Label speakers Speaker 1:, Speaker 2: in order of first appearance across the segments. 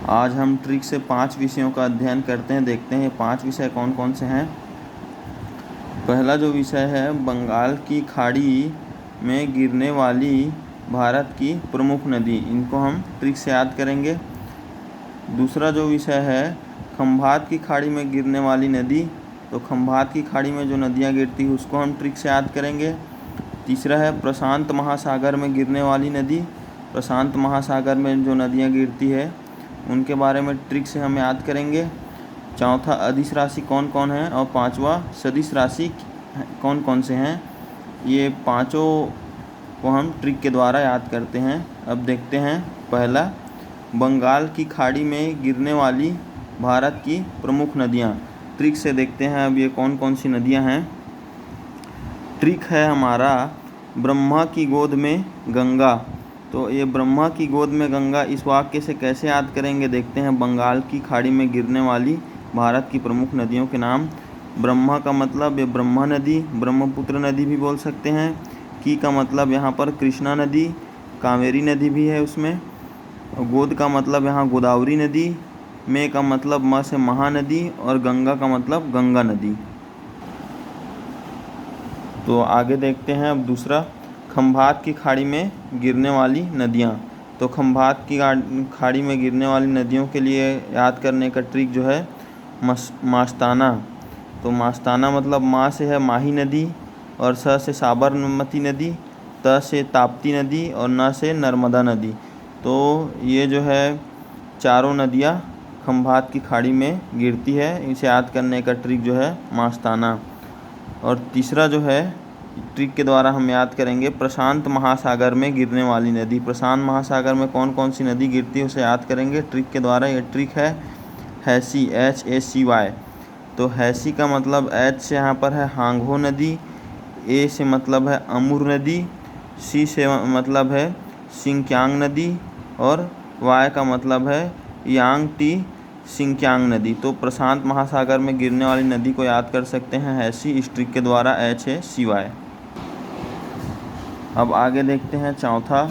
Speaker 1: आज हम ट्रिक से 5 विषयों का अध्ययन करते हैं। देखते हैं ये 5 विषय कौन कौन से हैं। पहला जो विषय है, बंगाल की खाड़ी में गिरने वाली भारत की प्रमुख नदी, इनको हम ट्रिक से याद करेंगे। दूसरा जो विषय है, खंभात की खाड़ी में गिरने वाली नदी, तो खंभात की खाड़ी में जो नदियाँ गिरती हैं उसको हम ट्रिक से याद करेंगे। तीसरा है, प्रशांत महासागर में गिरने वाली नदी, प्रशांत महासागर में जो नदियाँ गिरती है उनके बारे में ट्रिक से हम याद करेंगे। चौथा, अदिश राशि कौन कौन है, और पांचवा, सदिश राशि कौन कौन से हैं। ये पांचों को हम ट्रिक के द्वारा याद करते हैं। अब देखते हैं, पहला, बंगाल की खाड़ी में गिरने वाली भारत की प्रमुख नदियाँ। ट्रिक से देखते हैं अब ये कौन कौन सी नदियाँ हैं। ट्रिक है हमारा, ब्रह्मा की गोद में गंगा। तो ये ब्रह्मा की गोद में गंगा, इस वाक्य से कैसे याद करेंगे देखते हैं। बंगाल की खाड़ी में गिरने वाली भारत की प्रमुख नदियों के नाम। ब्रह्मा का मतलब ये ब्रह्मा नदी, ब्रह्मपुत्र नदी भी बोल सकते हैं। की का मतलब यहाँ पर कृष्णा नदी, कावेरी नदी भी है उसमें। गोद का मतलब यहाँ गोदावरी नदी, में का मतलब म से महानदी, और गंगा का मतलब गंगा नदी। तो आगे देखते हैं अब दूसरा, खंभात की खाड़ी में गिरने वाली नदियाँ। तो खंभात की खाड़ी में गिरने वाली नदियों के लिए याद करने का ट्रिक जो है, मास्ताना। तो मास्ताना मतलब माँ से है माही नदी, और स से साबरमती नदी, त से ताप्ती नदी, और न से नर्मदा नदी। तो ये जो है चारों नदियाँ खंभात की खाड़ी में गिरती है। इसे याद करने का ट्रिक जो है मास्ताना। और तीसरा जो है, ट्रिक के द्वारा हम याद करेंगे, प्रशांत महासागर में गिरने वाली नदी। प्रशांत महासागर में कौन कौन सी नदी गिरती है उसे याद करेंगे ट्रिक के द्वारा। ये ट्रिक है हैसी, HACY। तो हैसी का मतलब H से यहाँ पर है हांगो नदी, A से मतलब है अमूर नदी, C से मतलब है सिंक्यांग नदी, और Y का मतलब है यांगटी सिंक्यांग नदी। तो प्रशांत महासागर में गिरने वाली नदी को याद कर सकते हैं हैसी, इस ट्रिक के द्वारा, HACY। अब आगे देखते हैं चौथा,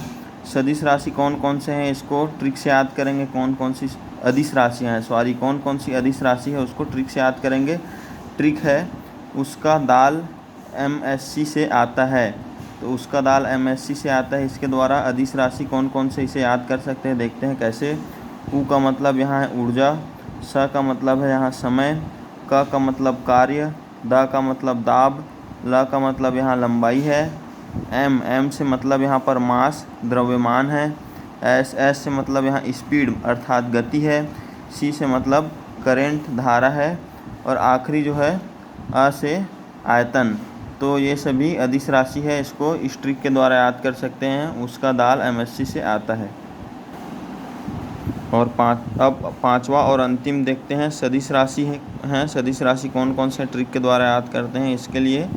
Speaker 1: सदिश राशि कौन कौन से हैं, इसको ट्रिक से याद करेंगे। कौन कौन सी अदिश राशियाँ हैं, सॉरी, कौन कौन सी अदिश राशि है उसको ट्रिक से याद करेंगे। ट्रिक है, उसका दाल MSC से आता है। तो उसका दाल MSC से आता है, इसके द्वारा अदिश राशि कौन कौन से इसे याद कर सकते हैं। देखते हैं कैसे। उ का मतलब यहाँ है ऊर्जा, स का मतलब है यहाँ समय, क का मतलब कार्य, द का मतलब दाब, ल का मतलब यहाँ लंबाई है, एम से मतलब यहाँ पर मास, द्रव्यमान है, एस से मतलब यहाँ स्पीड अर्थात गति है, सी से मतलब करंट धारा है, और आखिरी जो है अ से आयतन। तो ये सभी अदिश राशि है, इसको इस ट्रिक के द्वारा याद कर सकते हैं। उसका दाल MSC से आता है। और अब पांचवा और अंतिम देखते हैं, सदिश राशि हैं। सदिश राशि कौन कौन से ट्रिक के द्वारा याद करते हैं। इसके लिए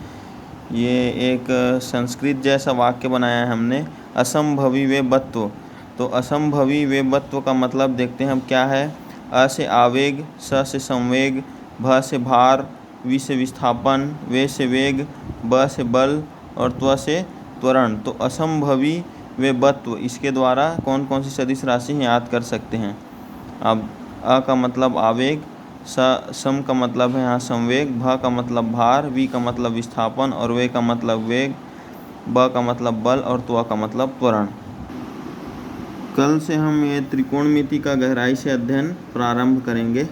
Speaker 1: ये एक संस्कृत जैसा वाक्य बनाया है हमने, असंभवी वे बत्व। तो असंभवी वे बत्व का मतलब देखते हैं हम क्या है। अ से आवेग, स से संवेग, भ से भार, वि से विस्थापन, वे से वेग, ब से बल, और त्व से त्वरण। तो असंभवी वे बत्व, इसके द्वारा कौन कौन सी सदिश राशि याद कर सकते हैं। अब अ का मतलब आवेग, सम का मतलब है यहाँ संवेग, भ का मतलब भार, वी का मतलब विस्थापन, और वे का मतलब वेग, ब का मतलब बल, और त्व का मतलब त्वरण। कल से हम ये त्रिकोणमिति का गहराई से अध्ययन प्रारंभ करेंगे।